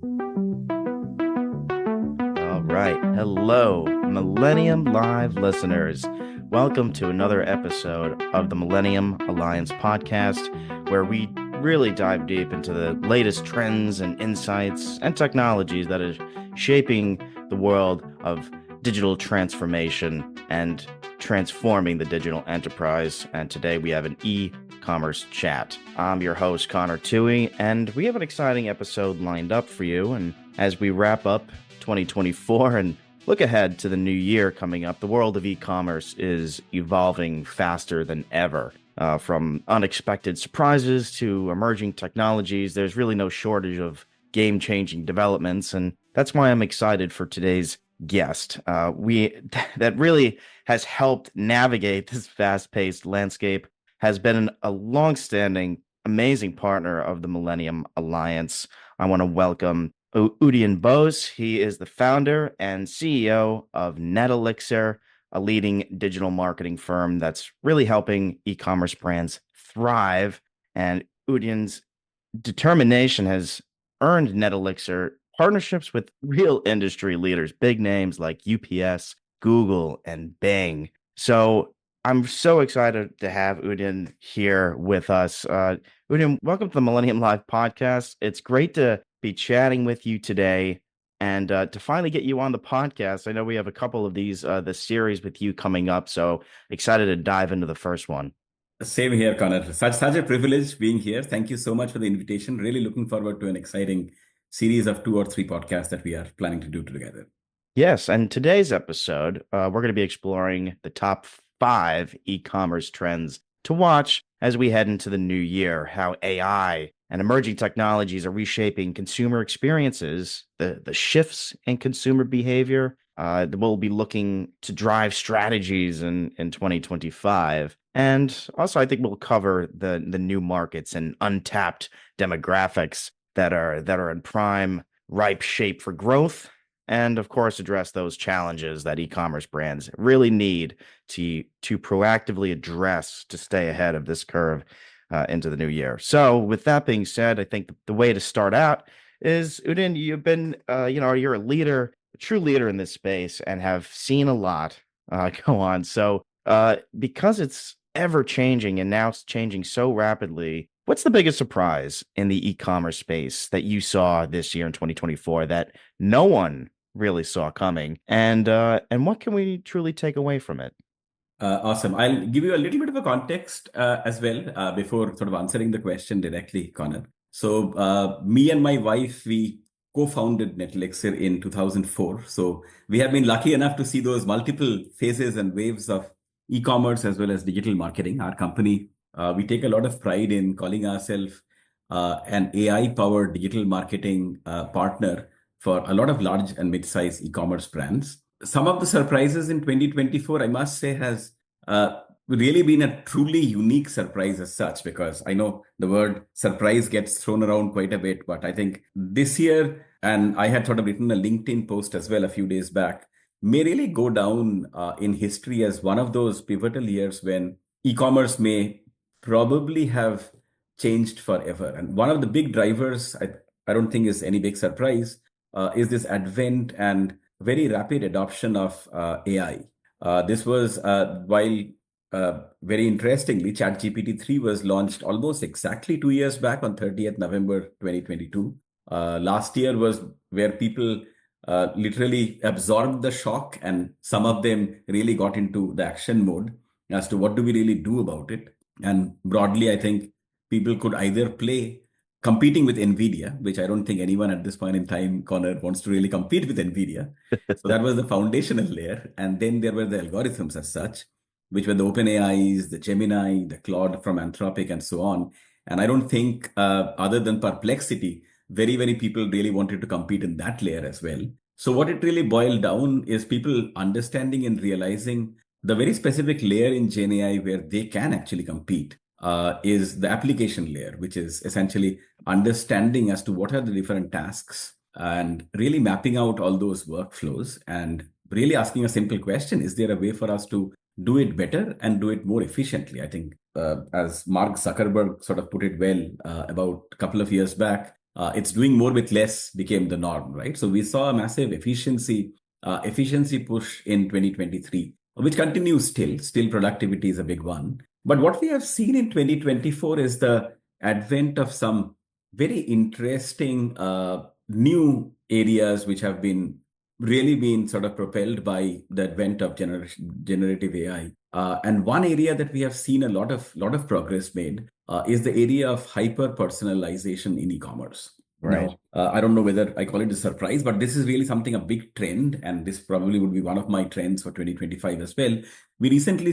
All right. Hello, Millennium Live listeners. Welcome to another episode of the Millennium Alliance podcast, where we really dive deep into the latest trends and insights and technologies that are shaping the world of digital transformation and transforming the digital enterprise. And today we have an e-commerce chat. I'm your host, Connor Toohey, and we have an exciting episode lined up for you. And as we wrap up 2024 and look ahead to the new year coming up, the world of e-commerce is evolving faster than ever. From unexpected surprises to emerging technologies, there's really no shortage of game-changing developments, and that's why I'm excited for today's guest. That really has helped navigate this fast-paced landscape, has been a long-standing, amazing partner of the Millennium Alliance. I want to welcome Udayan Bose. He is the founder and CEO of NetElixir, a leading digital marketing firm that's really helping e-commerce brands thrive. And Udayan's determination has earned NetElixir partnerships with real industry leaders, big names like UPS, Google, and Bing. So I'm so excited to have Udayan here with us. Udayan, welcome to the Millennium Live podcast. It's great to be chatting with you today and to finally get you on the podcast. I know we have a couple of these, the series with you coming up, so excited to dive into the first one. Same here, Connor. Such a privilege being here. Thank you so much for the invitation. Really looking forward to an exciting series of 2 or 3 podcasts that we are planning to do together. Yes, and today's episode, we're going to be exploring the top 5 e-commerce trends to watch as we head into the new year, how AI and emerging technologies are reshaping consumer experiences, the shifts in consumer behavior. We'll be looking to drive strategies in 2025. And also, I think we'll cover the new markets and untapped demographics that are in prime, ripe shape for growth. And of course, address those challenges that e-commerce brands really need to proactively address to stay ahead of this curve into the new year. So, with that being said, I think the way to start out is, Udayan, you've been, you're a leader, a true leader in this space, and have seen a lot go on. So, because it's ever changing and now it's changing so rapidly, what's the biggest surprise in the e-commerce space that you saw this year in 2024 that no one really saw coming, and what can we truly take away from it? Awesome. I'll give you a little bit of a context as well before sort of answering the question directly, Connor. So me and my wife, we co-founded NetElixir in 2004. So we have been lucky enough to see those multiple phases and waves of e-commerce as well as digital marketing. Our company, we take a lot of pride in calling ourselves an AI-powered digital marketing partner for a lot of large and mid-sized e-commerce brands. Some of the surprises in 2024, I must say, has really been a truly unique surprise as such, because I know the word surprise gets thrown around quite a bit, but I think this year, and I had sort of written a LinkedIn post as well a few days back, may really go down in history as one of those pivotal years when e-commerce may probably have changed forever. And one of the big drivers, I don't think is any big surprise, is this advent and very rapid adoption of AI. This was while very interestingly, ChatGPT 3 was launched almost exactly 2 years back on 30th November 2022. Last year was where people literally absorbed the shock, and some of them really got into the action mode as to what do we really do about it. And broadly, I think people could either play competing with NVIDIA, which I don't think anyone at this point in time, Connor, wants to really compete with NVIDIA. So that was the foundational layer. And then there were the algorithms as such, which were the OpenAIs, the Gemini, the Claude from Anthropic, and so on. And I don't think, other than Perplexity, very people really wanted to compete in that layer as well. So what it really boiled down is people understanding and realizing the very specific layer in GenAI where they can actually compete is the application layer, which is essentially understanding as to what are the different tasks and really mapping out all those workflows and really asking a simple question: is there a way for us to do it better and do it more efficiently? I think, as Mark Zuckerberg sort of put it well about a couple of years back, it's doing more with less became the norm, right? So we saw a massive efficiency push in 2023, which continues still. Still, productivity is a big one. But what we have seen in 2024 is the advent of some very interesting new areas which have been really been sort of propelled by the advent of generative AI. And one area that we have seen a lot of progress made is the area of hyper personalization in e-commerce. Right. Now, I don't know whether I call it a surprise, but this is really something, a big trend, and this probably would be one of my trends for 2025 as well. We recently,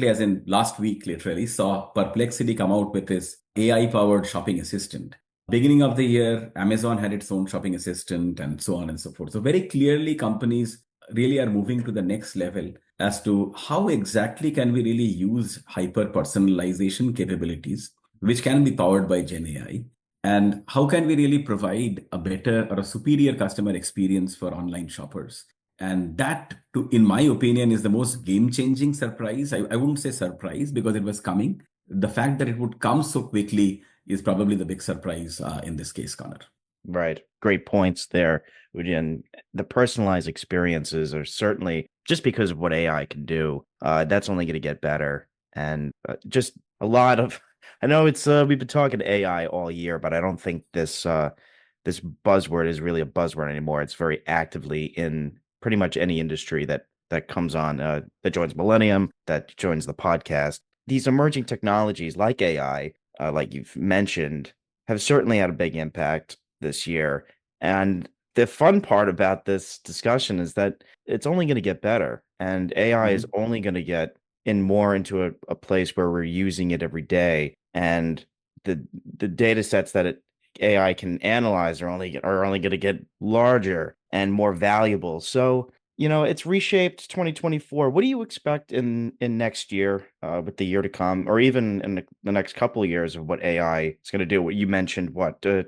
as in last week, literally saw Perplexity come out with this AI-powered shopping assistant. Beginning of the year, Amazon had its own shopping assistant and so on and so forth. So very clearly, companies really are moving to the next level as to how exactly can we really use hyper personalization capabilities, which can be powered by Gen AI, and how can we really provide a better or a superior customer experience for online shoppers. And that, in my opinion, is the most game-changing surprise. I wouldn't say surprise because it was coming. The fact that it would come so quickly is probably the big surprise in this case, Connor. Right. Great points there, Udayan. The personalized experiences are certainly, just because of what AI can do, that's only going to get better. And just a lot of, I know it's we've been talking AI all year, but I don't think this buzzword is really a buzzword anymore. It's very actively in pretty much any industry that comes on, that joins Millennium, that joins the podcast. These emerging technologies like AI, like you've mentioned, have certainly had a big impact this year. And the fun part about this discussion is that it's only going to get better, and AI is only going to get more into a place where we're using it every day. And the data sets that AI can analyze are only going to get larger and more valuable. So, it's reshaped 2024. What do you expect in next year, with the year to come, or even in the next couple of years, of what AI is going to do? What you mentioned, about 2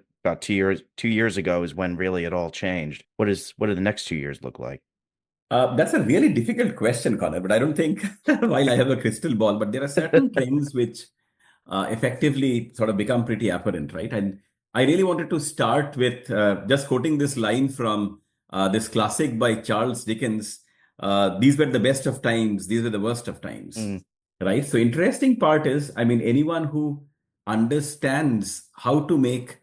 years ago is when really it all changed. What do the next 2 years look like? That's a really difficult question, Connor, but I don't think while I have a crystal ball, but there are certain trends which effectively sort of become pretty apparent, right? And I really wanted to start with just quoting this line from this classic by Charles Dickens. These were the best of times, these were the worst of times, Mm, right? So interesting part is, I mean, anyone who understands how to make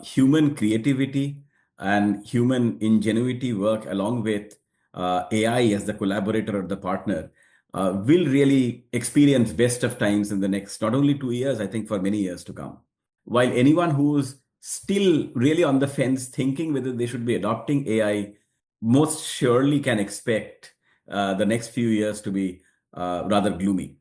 human creativity and human ingenuity work along with AI as the collaborator or the partner will really experience best of times in the next not only 2 years, I think for many years to come. While anyone who's still really on the fence thinking whether they should be adopting AI, most surely can expect the next few years to be rather gloomy.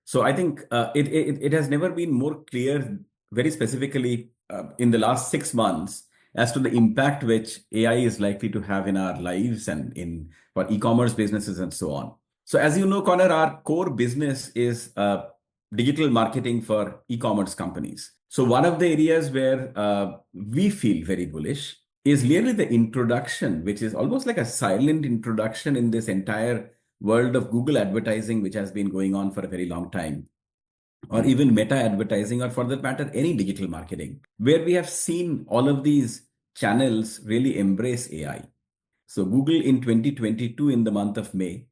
So I think it has never been more clear, very specifically in the last 6 months, as to the impact which AI is likely to have in our lives and in for e-commerce businesses and so on. So as you know, Connor, our core business is digital marketing for e-commerce companies. So one of the areas where we feel very bullish is really the introduction, which is almost like a silent introduction in this entire world of Google advertising, which has been going on for a very long time, or mm, even meta advertising, or for that matter, any digital marketing, where we have seen all of these channels really embrace AI. So Google in 2022, in the month of May,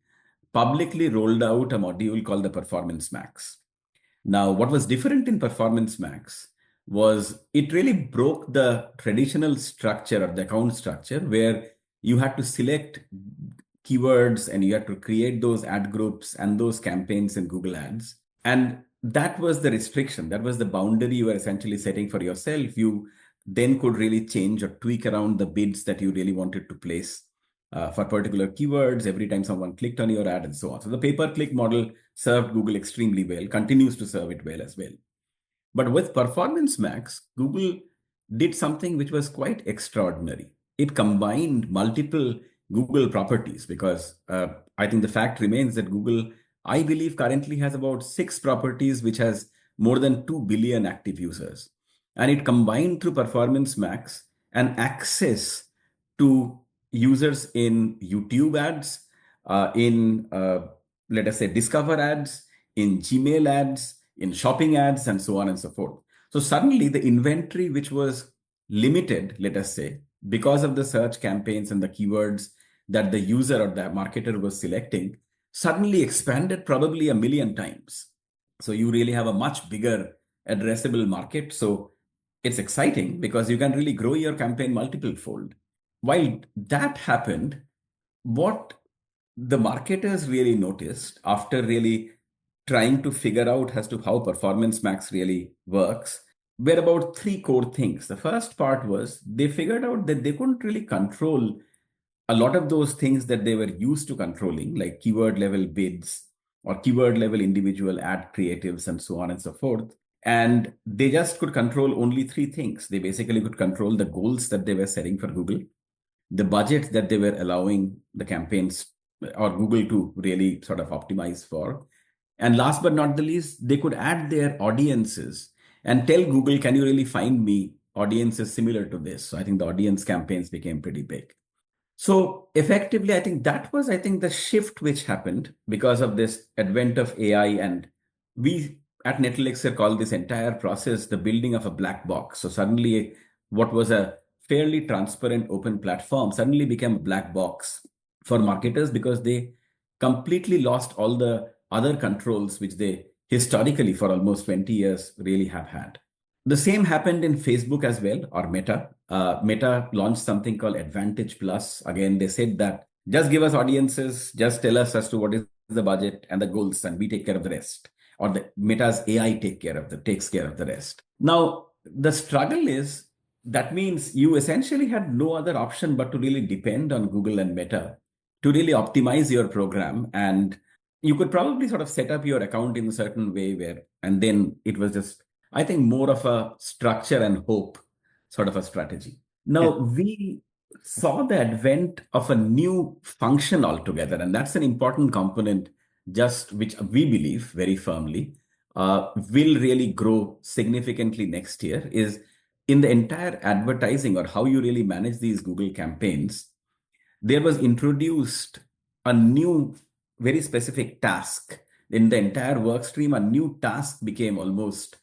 publicly rolled out a module called the Performance Max. Now, what was different in Performance Max was it really broke the traditional structure or the account structure where you had to select keywords and you had to create those ad groups and those campaigns in Google Ads. And that was the restriction. That was the boundary you were essentially setting for yourself. You then could really change or tweak around the bids that you really wanted to place for particular keywords every time someone clicked on your ad and so on. So the pay-per-click model served Google extremely well, continues to serve it well as well. But with Performance Max, Google did something which was quite extraordinary. It combined multiple Google properties because I think the fact remains that Google, I believe, currently has about 6 properties which has more than 2 billion active users. And it combined through Performance Max an access to users in YouTube ads, let us say, Discover ads, in Gmail ads, in shopping ads, and so on and so forth. So suddenly the inventory, which was limited, let us say, because of the search campaigns and the keywords that the user or the marketer was selecting, suddenly expanded probably a million times. So you really have a much bigger addressable market. So it's exciting because you can really grow your campaign multiple fold. While that happened, what the marketers really noticed after really trying to figure out as to how Performance Max really works were about three core things. The first part was they figured out that they couldn't really control a lot of those things that they were used to controlling, like keyword level bids or keyword level individual ad creatives and so on and so forth. And they just could control only three things. They basically could control the goals that they were setting for Google, the budget that they were allowing the campaigns or Google to really sort of optimize for. And last but not the least, they could add their audiences and tell Google, can you really find me audiences similar to this? So I think the audience campaigns became pretty big. So effectively, I think that was, the shift which happened because of this advent of AI. And we at NetElixir call this entire process the building of a black box. So suddenly what was a fairly transparent open platform suddenly became a black box for marketers because they completely lost all the other controls which they historically for almost 20 years really have had. The same happened in Facebook as well, or Meta. Meta launched something called Advantage Plus. Again, they said that just give us audiences, just tell us as to what is the budget and the goals, and we take care of the rest. Or the Meta's AI takes care of the rest. Now, the struggle is that means you essentially had no other option but to really depend on Google and Meta to really optimize your program. And you could probably sort of set up your account in a certain way where, and then it was just, I think, more of a structure and hope sort of a strategy. Now, we saw the advent of a new function altogether, and that's an important component, just which we believe very firmly will really grow significantly next year is in the entire advertising or how you really manage these Google campaigns. There was introduced a new, very specific task in the entire work stream. A new task became almost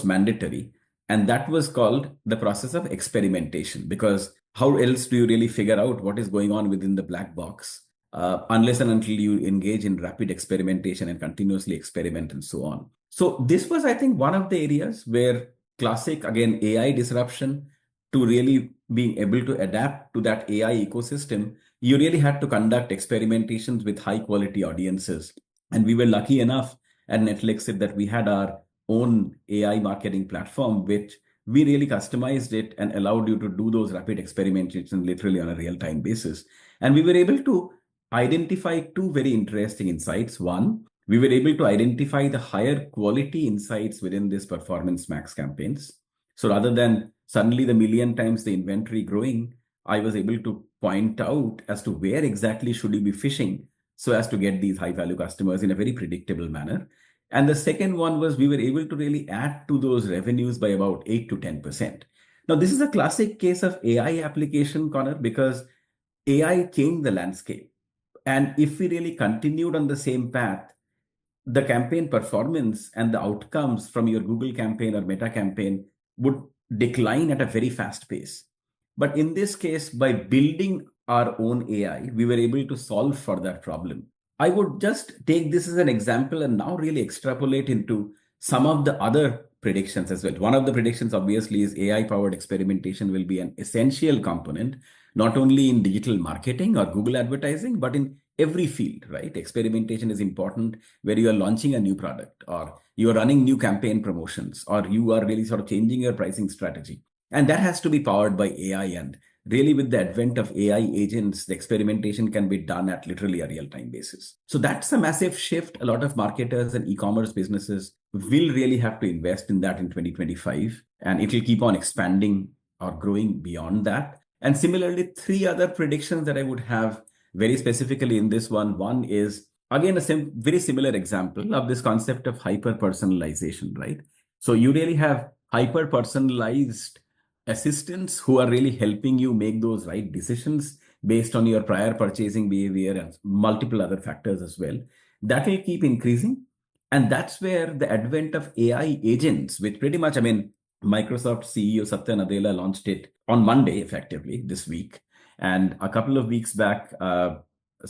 mandatory, and that was called the process of experimentation. Because how else do you really figure out what is going on within the black box unless and until you engage in rapid experimentation and continuously experiment and so on. So this was, I think, one of the areas where classic, again, AI disruption to really being able to adapt to that AI ecosystem, you really had to conduct experimentations with high quality audiences. And we were lucky enough at NetElixir that we had our own AI marketing platform, which we really customized it and allowed you to do those rapid experimentations literally on a real-time basis. And we were able to identify two very interesting insights. One, we were able to identify the higher quality insights within this Performance Max campaigns. So rather than suddenly the million times the inventory growing, I was able to point out as to where exactly should you be fishing so as to get these high value customers in a very predictable manner. And the second one was we were able to really add to those revenues by about 8 to 10%. Now, this is a classic case of AI application, Connor, because AI changed the landscape. And if we really continued on the same path, the campaign performance and the outcomes from your Google campaign or Meta campaign would decline at a very fast pace. But in this case, by building our own AI, we were able to solve for that problem. I would just take this as an example and now really extrapolate into some of the other predictions as well. One of the predictions, obviously, is AI powered experimentation will be an essential component, not only in digital marketing or Google advertising, but in every field, right? Experimentation is important where you are launching a new product or you are running new campaign promotions or you are really sort of changing your pricing strategy. And that has to be powered by AI. And really, with the advent of AI agents, the experimentation can be done at literally a real-time basis. So that's a massive shift. A lot of marketers and e-commerce businesses will really have to invest in that in 2025. And it will keep on expanding or growing beyond that. And similarly, three other predictions that I would have very specifically in this one. One is, again, a very similar example of this concept of hyper-personalization, right? So you really have hyper-personalized assistants who are really helping you make those right decisions based on your prior purchasing behavior and multiple other factors as well. That will keep increasing. And that's where the advent of AI agents, which pretty much, I mean, Microsoft CEO Satya Nadella launched it on Monday, effectively, this week. And a couple of weeks back,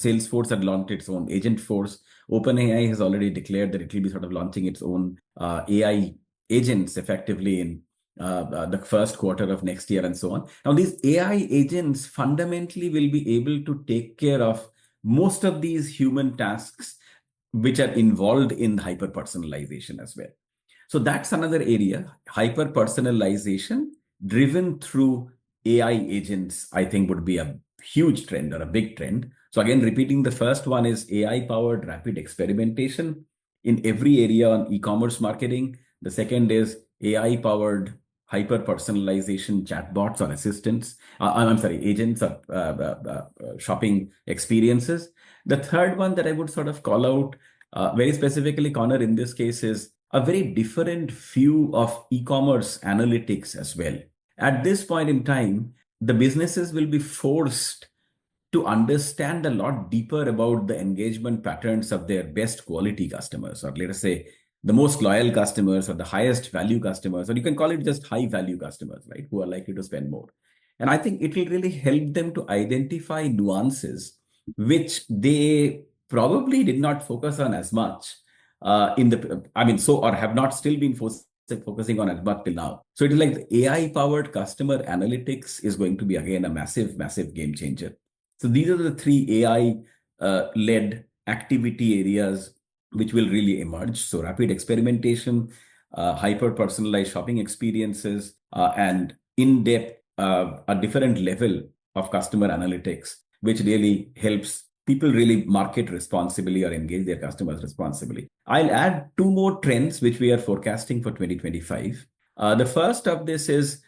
Salesforce had launched its own Agent Force. OpenAI has already declared that it will be sort of launching its own AI agents effectively in the first quarter of next year and so on. Now, these AI agents fundamentally will be able to take care of most of these human tasks which are involved in hyper personalization as well. So that's another area, hyper personalization driven through AI agents, I think would be a huge trend or a big trend. So again, repeating, the first one is AI powered rapid experimentation in every area on e-commerce marketing. The second is AI powered hyper personalization chatbots or assistants. I'm sorry, agents or shopping experiences. The third one that I would sort of call out very specifically, Connor, in this case is a very different view of e-commerce analytics as well. At this point in time, the businesses will be forced to understand a lot deeper about the engagement patterns of their best quality customers, or let us say the most loyal customers or the highest value customers, or you can call it just high value customers, right, who are likely to spend more. And I think it will really help them to identify nuances which they probably did not focus on as much or have not still been focusing on as much till now. So it is like the AI powered customer analytics is going to be again a massive, massive game changer. So these are the three AI led activity areas which will really emerge. So rapid experimentation, hyper personalized shopping experiences, and in depth, a different level of customer analytics, which really helps people really market responsibly or engage their customers responsibly. I'll add two more trends which we are forecasting for 2025. The first of this is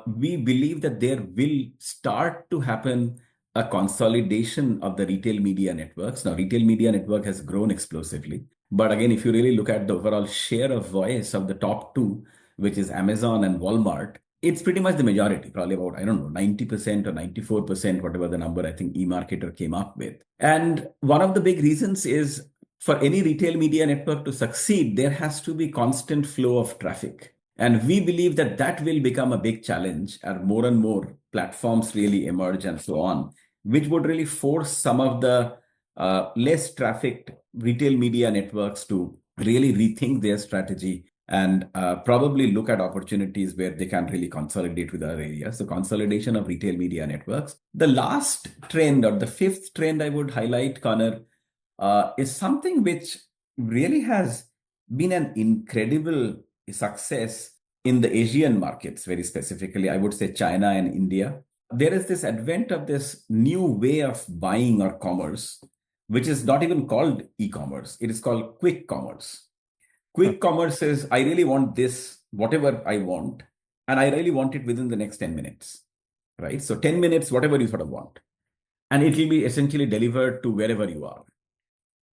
we believe that there will start to happen a consolidation of the retail media networks. Now, retail media network has grown explosively. But again, if you really look at the overall share of voice of the top two, which is Amazon and Walmart, it's pretty much the majority, probably about, I don't know, 90% or 94%, whatever the number I think eMarketer came up with. And one of the big reasons is for any retail media network to succeed, there has to be constant flow of traffic. And we believe that that will become a big challenge as more and more platforms really emerge and so on, which would really force some of the less trafficked retail media networks to really rethink their strategy and probably look at opportunities where they can really consolidate with other areas. So consolidation of retail media networks. The last trend, or the fifth trend I would highlight, Connor, is something which really has been an incredible success in the Asian markets, very specifically, I would say China and India. There is this advent of this new way of buying or commerce, which is not even called e-commerce. It is called quick commerce. Quick commerce is, I really want this, whatever I want, and I really want it within the next 10 minutes, right? So 10 minutes, whatever you sort of want. And it will be essentially delivered to wherever you are.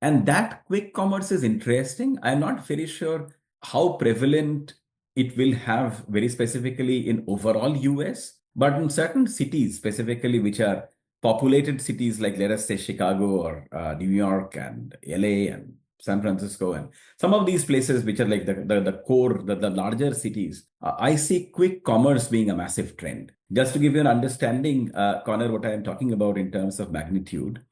And that quick commerce is interesting. I'm not very sure how prevalent it will have very specifically in overall US, but in certain cities specifically, which are populated cities like, let us say, Chicago or New York and LA and San Francisco, and some of these places which are like the core, the larger cities, I see quick commerce being a massive trend. Just to give you an understanding, Connor, what I am talking about in terms of magnitude,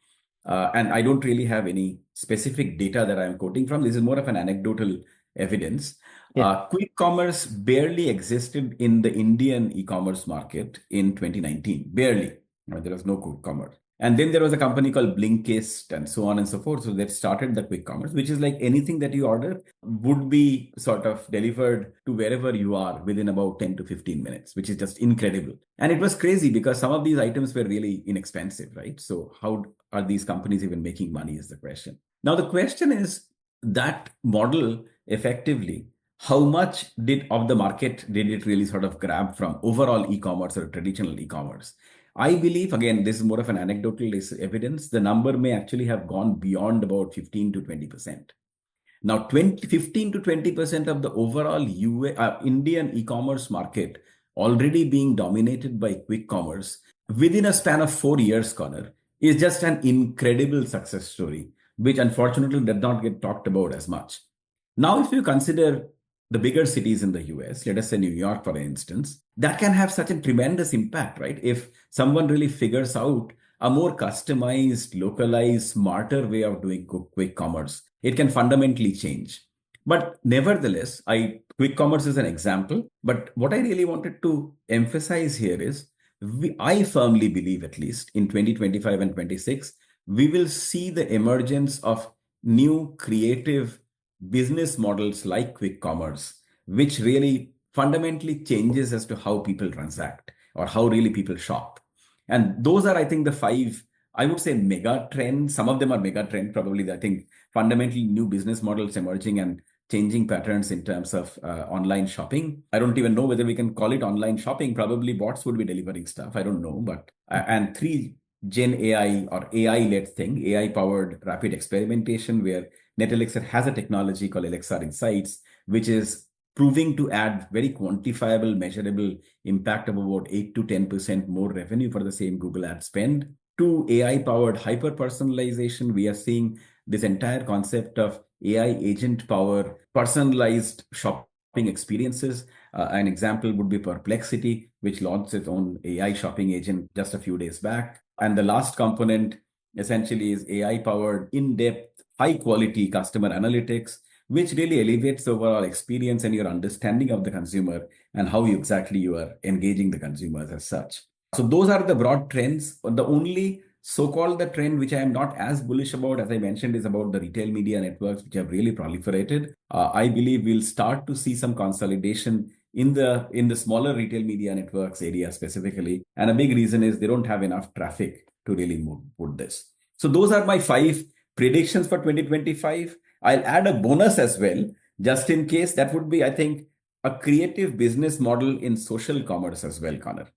and I don't really have any specific data that I'm quoting from. This is more of an anecdotal evidence. Yeah. Quick commerce barely existed in the Indian e-commerce market in 2019, barely. There was no quick commerce. And then there was a company called Blinkist and so on and so forth. So they started the quick commerce, which is like anything that you order would be sort of delivered to wherever you are within about 10 to 15 minutes, which is just incredible. And it was crazy because some of these items were really inexpensive, right? So how are these companies even making money is the question. Now, the question is that model effectively, how much of the market did it really sort of grab from overall e-commerce or traditional e-commerce? I believe, again, this is more of an anecdotal evidence. The number may actually have gone beyond about 15 to 20%. Now, 15 to 20% of the overall Indian e-commerce market already being dominated by quick commerce within a span of 4 years, Connor, is just an incredible success story, which unfortunately did not get talked about as much. Now, if you consider the bigger cities in the US, let us say New York, for instance, that can have such a tremendous impact, right? If someone really figures out a more customized, localized, smarter way of doing quick commerce, it can fundamentally change. But nevertheless, quick commerce is an example. But what I really wanted to emphasize here is I firmly believe, at least in 2025 and 26, we will see the emergence of new creative business models like quick commerce, which really fundamentally changes as to how people transact or how really people shop. And those are, I think, the five, I would say, mega trends. Some of them are mega trend, probably. I think fundamentally new business models emerging and changing patterns in terms of online shopping. I don't even know whether we can call it online shopping. Probably bots would be delivering stuff. I don't know. But and three, Gen AI or AI-led thing, AI-powered rapid experimentation, where NetElixir has a technology called Elixir Insights, which is proving to add very quantifiable, measurable impact of about 8 to 10% more revenue for the same Google ad spend. To AI-powered hyper-personalization, we are seeing this entire concept of AI agent power, personalized shopping experiences. An example would be Perplexity, which launched its own AI shopping agent just a few days back. And the last component essentially is AI-powered, in-depth, high-quality customer analytics, which really elevates the overall experience and your understanding of the consumer and how exactly you are engaging the consumers as such. So those are the broad trends. The only so-called the trend which I am not as bullish about, as I mentioned, is about the retail media networks, which have really proliferated. I believe we'll start to see some consolidation in the smaller retail media networks area specifically. And a big reason is they don't have enough traffic to really put this. So those are my five predictions for 2025. I'll add a bonus as well, just in case. That would be, I think, a creative business model in social commerce as well, Connor.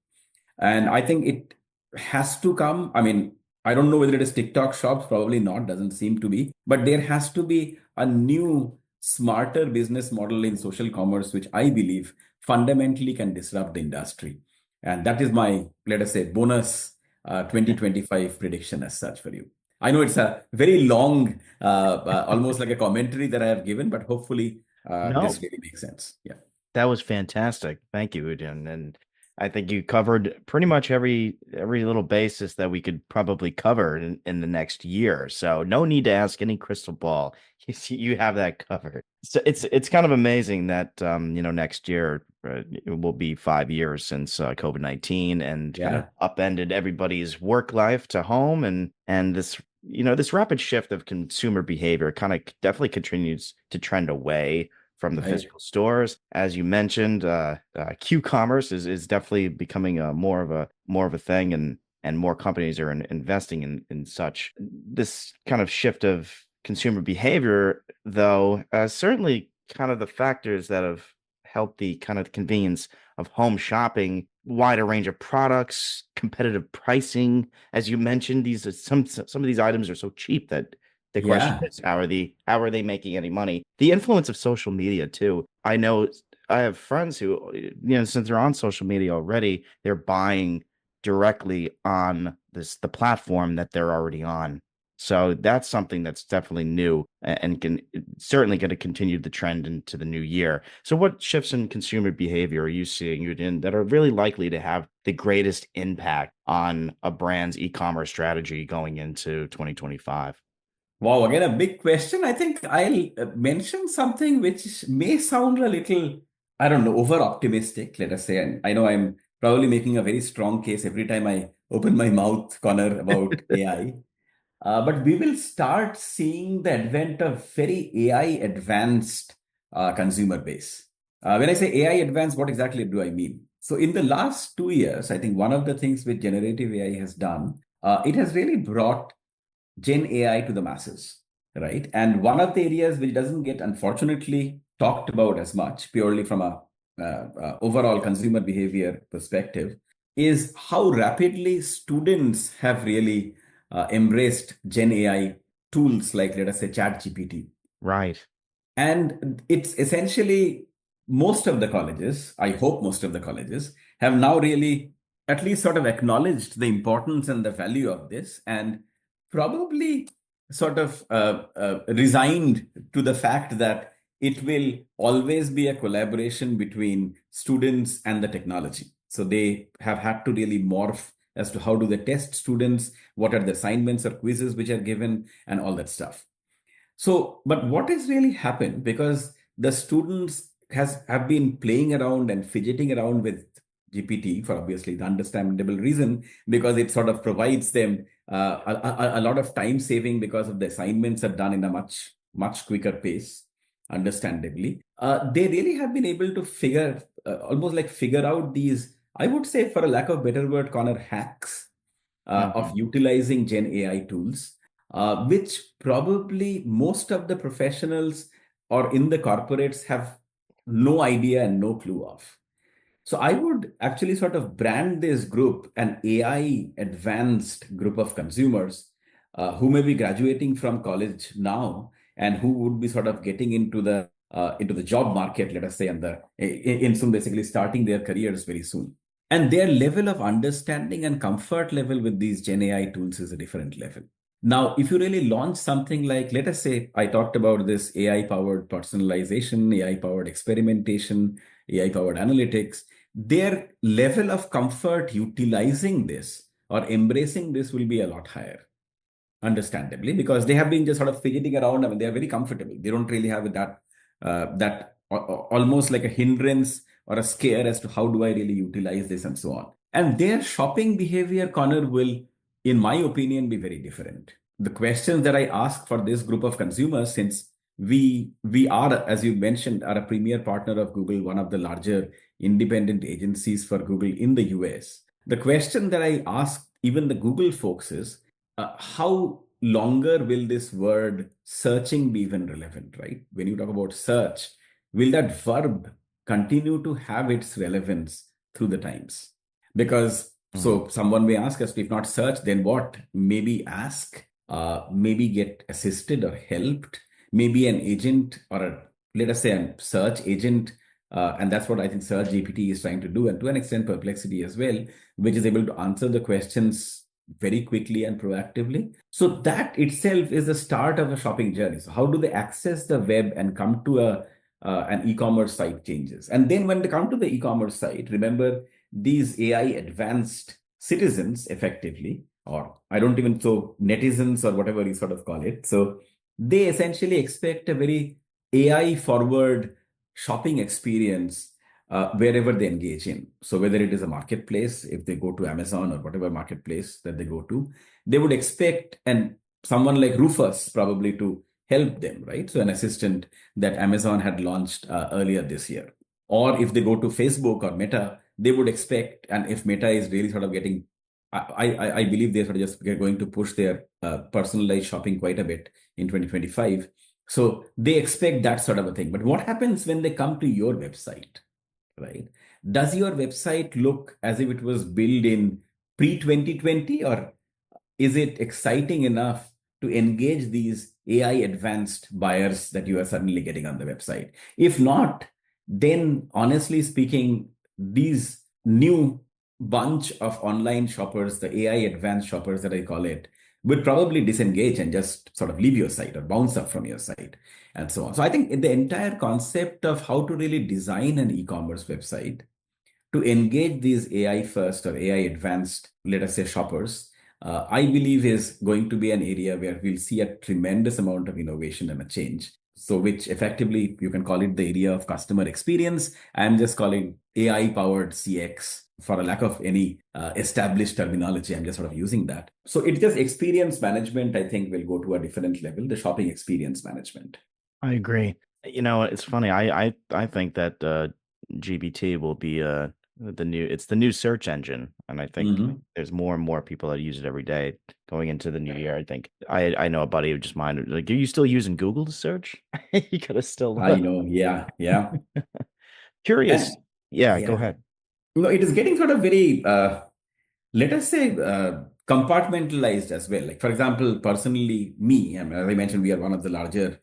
And I think it has to come. I mean, I don't know whether it is TikTok shops, probably not, doesn't seem to be. But there has to be a new, smarter business model in social commerce, which I believe fundamentally can disrupt the industry. And that is my, let us say, bonus 2025 prediction as such for you. I know it's a very long, almost like a commentary that I have given, but hopefully No, this really makes sense. Yeah. that was fantastic. Thank you, Udayan. And I think you covered pretty much every little basis that we could probably cover in the next year. So no need to ask any crystal ball. You have that covered. So it's kind of amazing that next year it will be 5 years since COVID-19 and kind of Yeah. upended everybody's work life to home and this rapid shift of consumer behavior kind of definitely continues to trend away from the Right. physical stores. As you mentioned, Q-commerce is definitely becoming more of a thing, and more companies are investing in such. This kind of shift of consumer behavior, though, certainly kind of the factors that have helped the kind of convenience of home shopping, wider range of products, competitive pricing. As you mentioned, these are some of these items are so cheap that the question Yeah. is, how are they making any money? The influence of social media too. I know I have friends who, since they're on social media already, they're buying directly on the platform that they're already on. So that's something that's definitely new and can certainly going to continue the trend into the new year. So what shifts in consumer behavior are you seeing, Udin, that are really likely to have the greatest impact on a brand's e-commerce strategy going into 2025? Wow, again, a big question. I think I'll mention something which may sound a little, I don't know, over optimistic, let us say. And I know I'm probably making a very strong case every time I open my mouth, Connor, about AI. But we will start seeing the advent of very AI advanced consumer base. When I say AI advanced, what exactly do I mean? So, in the last 2 years, I think one of the things which generative AI has done, it has really brought Gen AI to the masses, right? And one of the areas which doesn't get unfortunately talked about as much, purely from a overall consumer behavior perspective, is how rapidly students have really embraced Gen AI tools like, let us say, ChatGPT. Right. And it's essentially most of the colleges, I hope most of the colleges, have now really at least sort of acknowledged the importance and the value of this and probably sort of resigned to the fact that it will always be a collaboration between students and the technology. So they have had to really morph as to how do they test students, what are the assignments or quizzes which are given, and all that stuff. So, but what has really happened, because the students have been playing around and fidgeting around with GPT for obviously the understandable reason, because it sort of provides them a lot of time saving, because of the assignments are done in a much quicker pace, understandably. They really have been able to almost like figure out these, I would say, for a lack of better word, Connor, hacks of utilizing Gen AI tools, which probably most of the professionals or in the corporates have no idea and no clue of. So I would actually sort of brand this group an AI advanced group of consumers who may be graduating from college now and who would be sort of getting into the job market, let us say, and in soon basically starting their careers very soon. And their level of understanding and comfort level with these Gen AI tools is a different level. Now, if you really launch something like, let us say, I talked about this AI powered personalization, AI powered experimentation, AI powered analytics, their level of comfort utilizing this or embracing this will be a lot higher, understandably, because they have been just sort of fidgeting around. I mean, they are very comfortable. They don't really have almost like a hindrance or a scare as to how do I really utilize this and so on. And their shopping behavior, Connor, will, in my opinion, be very different. The questions that I ask for this group of consumers, since we are, as you mentioned, are a premier partner of Google, one of the larger independent agencies for Google in the US. The question that I ask even the Google folks is, how longer will this word searching be even relevant, right? When you talk about search, will that verb continue to have its relevance through the times? Because so someone may ask us, if not search, then what? Maybe ask, maybe get assisted or helped, maybe an agent or let us say a search agent. And that's what I think Search GPT is trying to do, and to an extent Perplexity as well, which is able to answer the questions very quickly and proactively. So that itself is the start of a shopping journey. So how do they access the web and come to an e-commerce site changes? And then when they come to the e-commerce site, remember, these AI advanced citizens effectively, or I don't even, so netizens or whatever you sort of call it. So they essentially expect a very AI forward shopping experience wherever they engage in. So whether it is a marketplace, if they go to Amazon or whatever marketplace that they go to, they would expect someone like Rufus probably to help them, right? So an assistant that Amazon had launched earlier this year. Or if they go to Facebook or Meta, they would expect, and if Meta is really sort of getting, I believe they're sort of just going to push their personalized shopping quite a bit in 2025. So they expect that sort of a thing. But what happens when they come to your website, right? Does your website look as if it was built in pre-2020, or is it exciting enough to engage these AI advanced buyers that you are suddenly getting on the website? If not, then honestly speaking, these new bunch of online shoppers, the AI advanced shoppers that I call it, would probably disengage and just sort of leave your site or bounce up from your site and so on. So I think the entire concept of how to really design an e-commerce website to engage these AI first or AI advanced, let us say, shoppers, I believe is going to be an area where we'll see a tremendous amount of innovation and a change. So which effectively you can call it the area of customer experience. I'm just calling AI powered CX for a lack of any established terminology. I'm just sort of using that. So it's just experience management, I think, will go to a different level, the shopping experience management. I agree. You know, it's funny. I think that GBT will be it's the new search engine, and I think there's more and more people that use it every day going into the new year. I think I know a buddy who just mine like, are you still using Google to search? You gotta still I know, yeah. Curious. And Yeah, go yeah, ahead. no, it is getting sort of very let us say compartmentalized as well. Like for example, personally, me, as I mentioned, we are one of the larger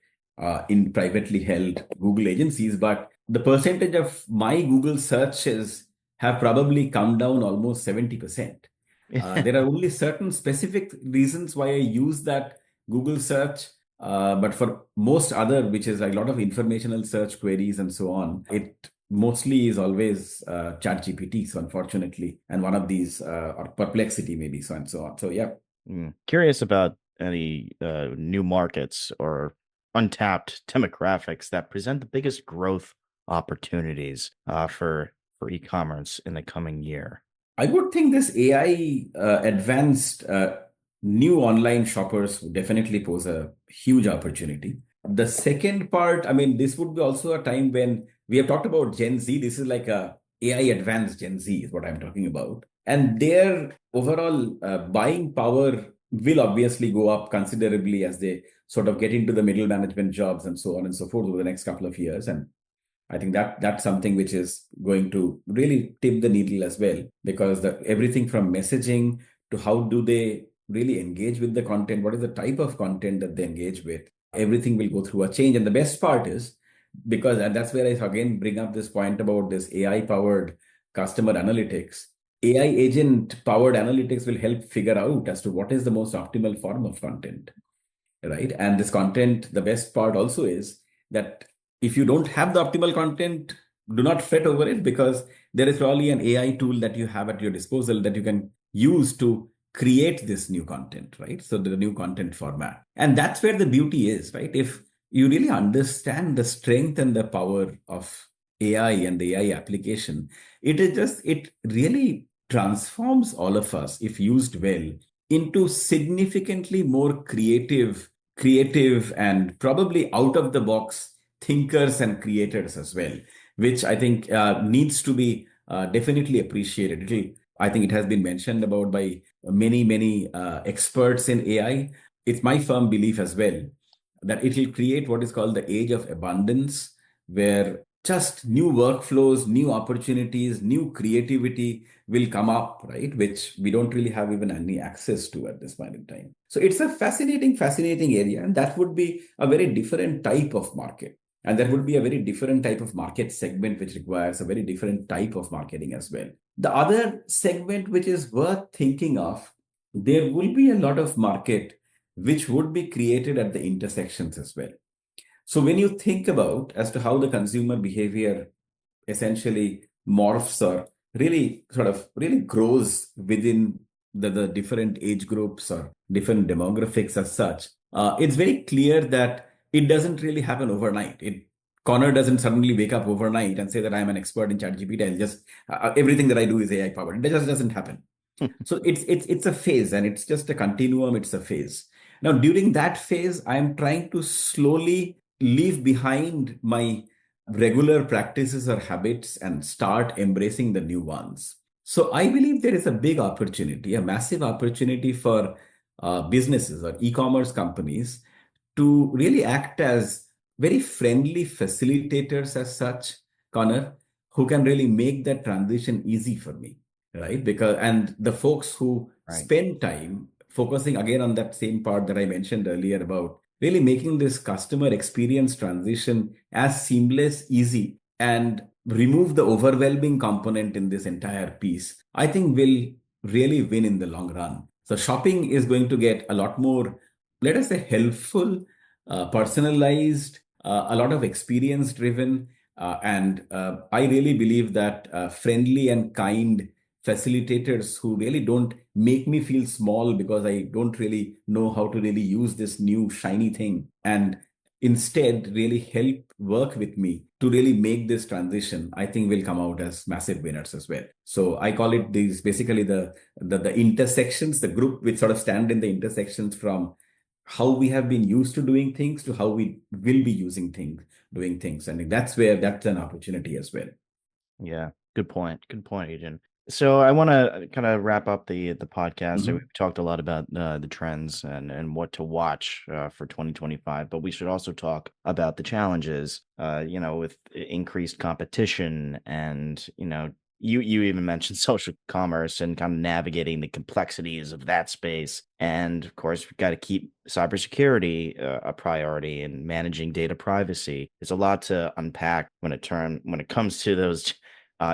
in privately held Google agencies, but the percentage of my Google searches have probably come down almost 70%. There are only certain specific reasons why I use that Google search. But for most other, which is like a lot of informational search queries and so on, it mostly is always ChatGPT. So unfortunately, and one of these or Perplexity maybe so and so on. So yeah. Curious about any new markets or untapped demographics that present the biggest growth opportunities for e-commerce in the coming year. I would think this AI advanced new online shoppers would definitely pose a huge opportunity. The second part, I mean, this would be also a time when we have talked about Gen Z. This is like a AI advanced Gen Z is what I'm talking about. And their overall buying power will obviously go up considerably as they sort of get into the middle management jobs and so on and so forth over the next couple of years. And I think that that's something which is going to really tip the needle as well, because everything from messaging to how do they really engage with the content, what is the type of content that they engage with, everything will go through a change. And the best part is because, and that's where I again bring up this point about this AI powered customer analytics. AI agent powered analytics will help figure out as to what is the most optimal form of content, right? And this content, the best part also is that if you don't have the optimal content, do not fret over it, because there is probably an AI tool that you have at your disposal that you can use to create this new content, right? So the new content format. And that's where the beauty is, right? If you really understand the strength and the power of AI and the AI application, it really transforms all of us, if used well, into significantly more creative and probably out of the box thinkers and creators as well, which I think needs to be definitely appreciated. I think it has been mentioned about by many experts in AI. It's my firm belief as well that it will create what is called the age of abundance, where just new workflows, new opportunities, new creativity will come up, right? Which we don't really have even any access to at this point in time. So it's a fascinating area. And that would be a very different type of market. And there would be a very different type of market segment, which requires a very different type of marketing as well. The other segment, which is worth thinking of, there will be a lot of market which would be created at the intersections as well. So when you think about as to how the consumer behavior essentially morphs or really sort of really grows within the different age groups or different demographics as such, it's very clear that it doesn't really happen overnight. Connor doesn't suddenly wake up overnight and say that I'm an expert in ChatGPT. I'll just everything that I do is AI powered. It just doesn't happen. So it's a phase, and it's just a continuum. It's a phase. Now, during that phase, I'm trying to slowly leave behind my regular practices or habits and start embracing the new ones. So I believe there is a big opportunity, a massive opportunity for businesses or e-commerce companies to really act as very friendly facilitators as such, Connor, who can really make that transition easy for me, right? Because, and the folks who Right. spend time focusing again on that same part that I mentioned earlier about really making this customer experience transition as seamless, easy, and remove the overwhelming component in this entire piece, I think will really win in the long run. So shopping is going to get a lot more, let us say, helpful, personalized, a lot of experience driven. And I really believe that friendly and kind facilitators who really don't make me feel small because I don't really know how to really use this new shiny thing, and instead really help work with me to really make this transition, I think will come out as massive winners as well. So I call it these basically the intersections, the group which sort of stand in the intersections from how we have been used to doing things to how we will be doing things. And that's where that's an opportunity as well. Yeah, good point. Good point, Adrian. So I want to kind of wrap up the podcast. We've Mhm. talked a lot about the trends and what to watch for 2025, but we should also talk about the challenges. With increased competition, and you even mentioned social commerce and kind of navigating the complexities of that space. And of course, we've got to keep cybersecurity a priority and managing data privacy. There's a lot to unpack when it comes to those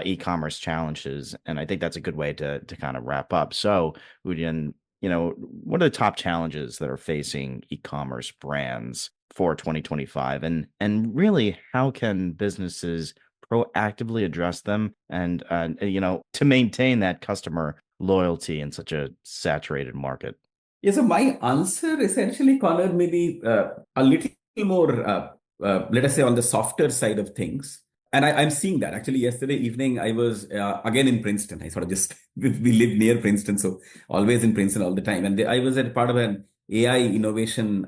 e-commerce challenges, and I think that's a good way to kind of wrap up. So, Udian, what are the top challenges that are facing e-commerce brands for 2025, and really how can businesses proactively address them and to maintain that customer loyalty in such a saturated market? Yeah, so my answer essentially, Connor, maybe a little more, let us say, on the softer side of things. And I'm seeing that. Actually, yesterday evening, I was again in Princeton. I sort of just, we live near Princeton, so always in Princeton all the time. And I was at part of an AI innovation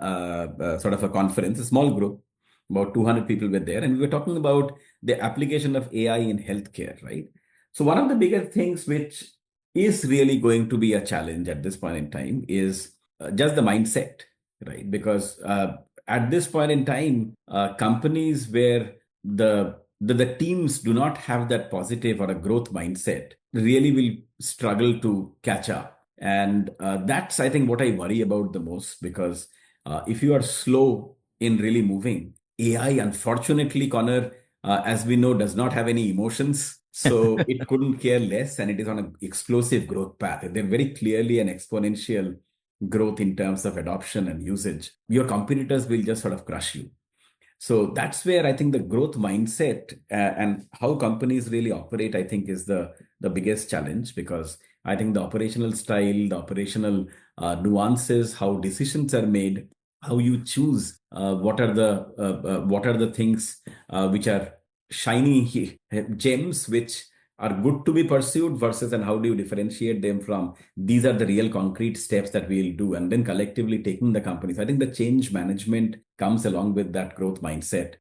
sort of a conference, a small group, about 200 people were there. And we were talking about the application of AI in healthcare, right? So one of the bigger things which is really going to be a challenge at this point in time is just the mindset, right? Because at this point in time, companies where the teams do not have that positive or a growth mindset really will struggle to catch up. And that's, I think, what I worry about the most, because if you are slow in really moving, AI, unfortunately, Connor, as we know, does not have any emotions. So it couldn't care less, and it is on an explosive growth path. They're very clearly an exponential growth in terms of adoption and usage. Your competitors will just sort of crush you. So that's where I think the growth mindset and how companies really operate, I think, is the biggest challenge, because I think the operational style, the operational nuances, how decisions are made, how you choose what are the things which are shiny gems which are good to be pursued versus, and how do you differentiate them from these are the real concrete steps that we'll do, and then collectively taking the companies. I think the change management comes along with that growth mindset.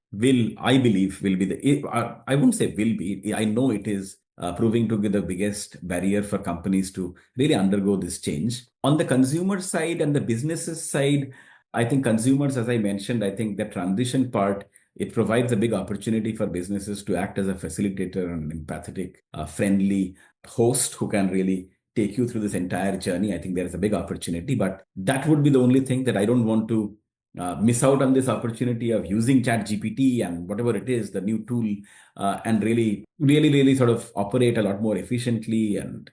I believe, will be I wouldn't say will be, I know it is proving to be the biggest barrier for companies to really undergo this change. On the consumer side and the businesses side, I think consumers, as I mentioned, I think the transition part, it provides a big opportunity for businesses to act as a facilitator and empathetic, friendly host who can really take you through this entire journey. I think there is a big opportunity, but that would be the only thing that I don't want to miss out on, this opportunity of using Chat GPT and whatever it is, the new tool, and really sort of operate a lot more efficiently, and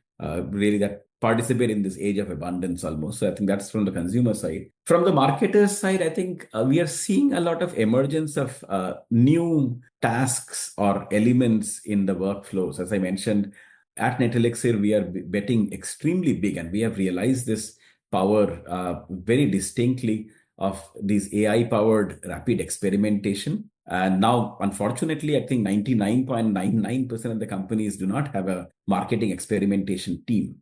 really that participate in this age of abundance almost. So I think that's from the consumer side. From the marketer's side, I think we are seeing a lot of emergence of new tasks or elements in the workflows. As I mentioned, at NetElixir, we are betting extremely big, and we have realized this power very distinctly of these AI-powered rapid experimentation. And now, unfortunately, I think 99.99% of the companies do not have a marketing experimentation team.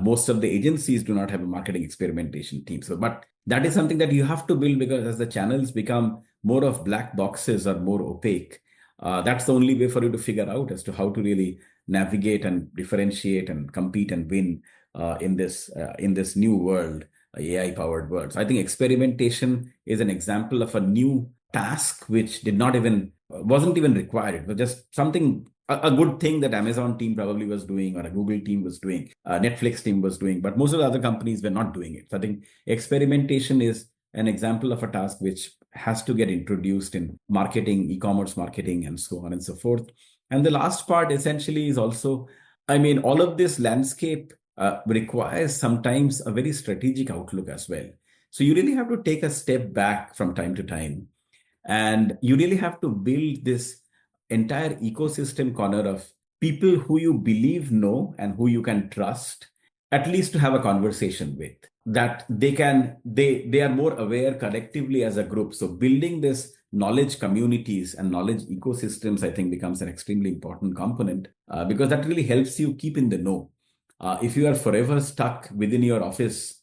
Most of the agencies do not have a marketing experimentation team. So, but that is something that you have to build, because as the channels become more of black boxes or more opaque, that's the only way for you to figure out as to how to really navigate and differentiate and compete and win in this new world, AI-powered world. So I think experimentation is an example of a new task which wasn't even required. It was just something, a good thing that Amazon team probably was doing, or a Google team was doing, Netflix team was doing, but most of the other companies were not doing it. So I think experimentation is an example of a task which has to get introduced in marketing, e-commerce marketing, and so on and so forth. And the last part essentially is also, I mean, all of this landscape requires sometimes a very strategic outlook as well. So you really have to take a step back from time to time, and you really have to build this entire ecosystem corner of people who you believe know and who you can trust, at least to have a conversation with, that they are more aware collectively as a group. So building this knowledge communities and knowledge ecosystems, I think, becomes an extremely important component, because that really helps you keep in the know. If you are forever stuck within your office,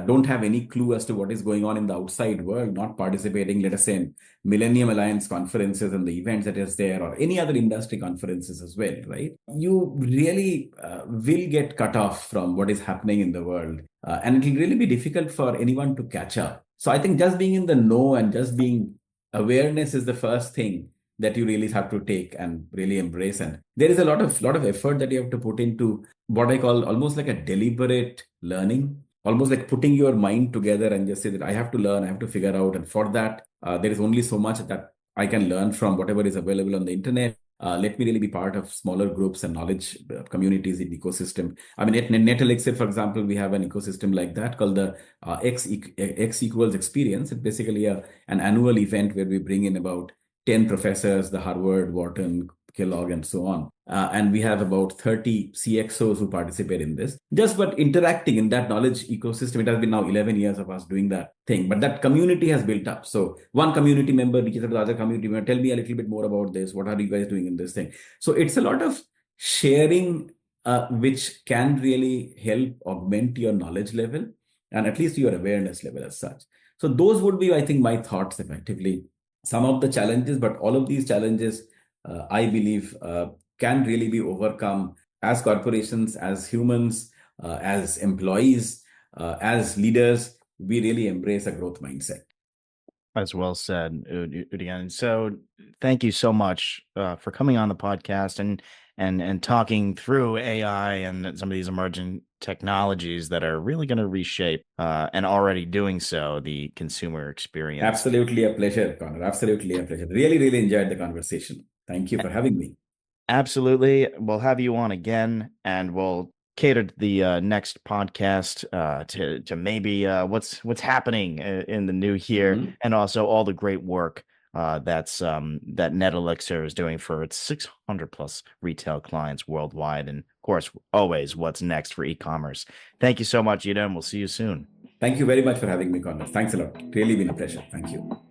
don't have any clue as to what is going on in the outside world, not participating, let us say, in Millennium Alliance conferences and the events that is there, or any other industry conferences as well, right? You really will get cut off from what is happening in the world. And it will really be difficult for anyone to catch up. So I think just being in the know and just being awareness is the first thing that you really have to take and really embrace. And there is a lot of effort that you have to put into what I call almost like a deliberate learning, almost like putting your mind together and just say that I have to learn, I have to figure out. And for that, there is only so much that I can learn from whatever is available on the internet. Let me really be part of smaller groups and knowledge communities in ecosystem. I mean, at NetElixir, for example, we have an ecosystem like that called the X equals experience. It's basically an annual event where we bring in about 10 professors, the Harvard, Wharton, Kellogg, and so on. And we have about 30 CXOs who participate in this. Just but interacting in that knowledge ecosystem, it has been now 11 years of us doing that thing. But that community has built up. So one community member reaches out to the other community member, tell me a little bit more about this. What are you guys doing in this thing? So it's a lot of sharing, which can really help augment your knowledge level and at least your awareness level as such. So those would be, I think, my thoughts effectively. Some of the challenges, but all of these challenges, I believe, can really be overcome as corporations, as humans, as employees, as leaders. We really embrace a growth mindset. As well said, Udayan. So thank you so much for coming on the podcast and talking through AI and some of these emerging technologies that are really going to reshape and already doing so the consumer experience. Absolutely a pleasure, Connor. Absolutely a pleasure. Really, really enjoyed the conversation. Thank you for having me. Absolutely. We'll have you on again, and we'll cater to the next podcast to maybe what's happening in the new year, and also all the great work that NetElixir is doing for its 600 plus retail clients worldwide, and of course, always what's next for e-commerce. Thank you so much, Ida, and we'll see you soon. Thank you very much for having me, Connor. Thanks a lot. Really been a pleasure. Thank you.